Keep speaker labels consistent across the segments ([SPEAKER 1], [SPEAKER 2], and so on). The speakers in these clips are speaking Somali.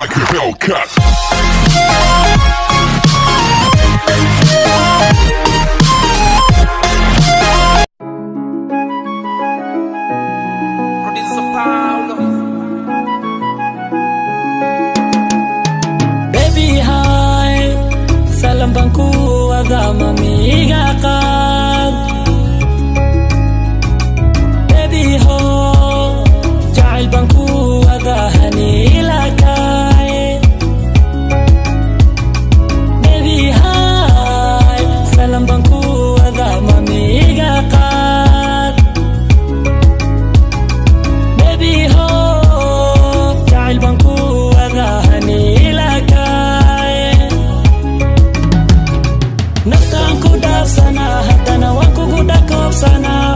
[SPEAKER 1] like a Hellcat.
[SPEAKER 2] Baby hi, salam baan ku wadaa mamiiga qaad. Baby ho, jacayl baan ku wadaa haniila kaay. Baby hi, salam baan ku wadaa mamiiga qaad. Baby ho, jacayl baan ku wadaa haniila kaay. Naftaan ku dhaafsanaa haddana waan kugu dhakoobsanaa.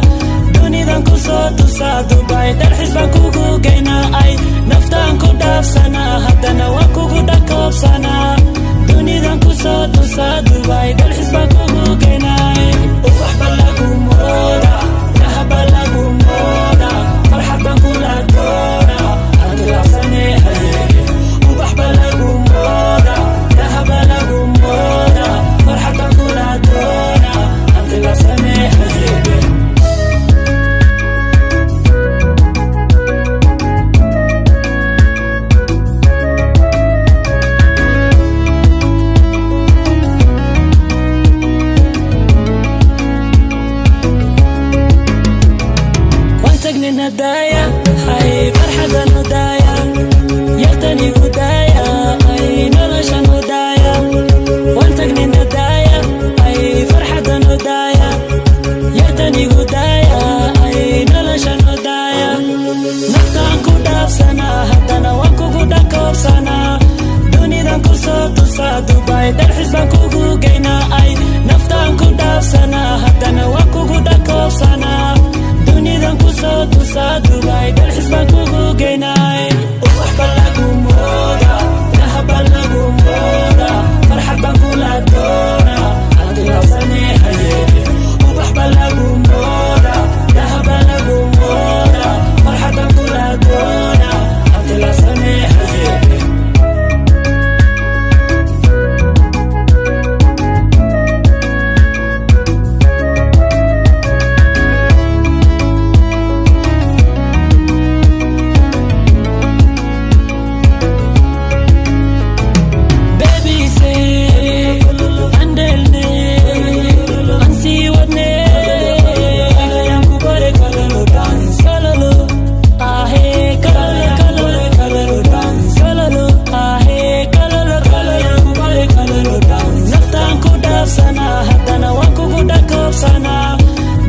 [SPEAKER 2] Dunidan ku soo tusaa Dubai dalxiis baan kugu geynaa. Ay naftaan ku dhaafsanaa haddana waan kugu dhakoobsanaa. Dunidan ku soo tusaa Dubai dalxiis baan kugu geynaa. Ubax baa lagu moodaa, dahab baa lagu moodaa, farxad baan kula doonaa, aan ilaafsanee hayeene. Ubax baa lagu moodaa, dahab baa lagu moodaa, farxad baan kula doonaa, aan ilaafsanee hayeene. وانتقني ندايا هاي فرحة ندايا يرتني قدايا اي نرشا ندايا. وانتقني ندايا هاي فرحة ندايا يرتني قدايا اي نرشا ندايا. نفتان كوداف سنة هدنا وانكو قداكوب سنة. دونيدان كو سوتوسا دبي dalxiis baan kugu geynaa. Ay naftaan ku dhaafsanaa haddana waan kugu dhakoobsanaa. Dunidan ku soo tusaa Dubai dalxiis baan kugu geynaa. Ubax baa lagu moodaa, dahab baa lagu moodaa, farxad baan kula doonaa, aan ilaafsanee hayeene. Ubax baa lagu moodaa, dahab baa lagu moodaa, farxad baan kula doonaa, aan ilaafsanee hayeene. Baby say, andelne, ansi wadne, yang ku bare kalalo dance, kalalo, ahe kalalo kalalo kalalo dance, kalalo, ahe kalalo kalalo yang ku bare kalalo dance. Naftaan ku dhaafsanaa haddana waan kugu dhakoobsanaa.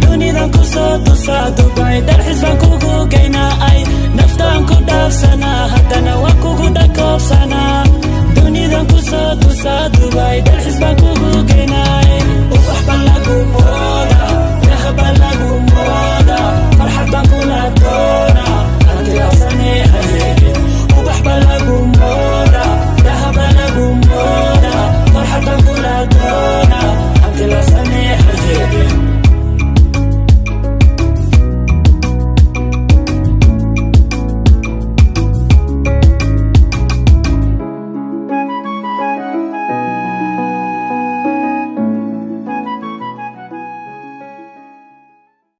[SPEAKER 2] Dunidan ku soo tusaa Dubai dalxiis baan kugu geynaa. Ay naftaan ku dhaafsanaa haddana waan kugu dhakoobsanaa. Dunidan ku soo tusaa Dubai dalxiis baan kugu geynaa. Ubax baa lagu moodaa.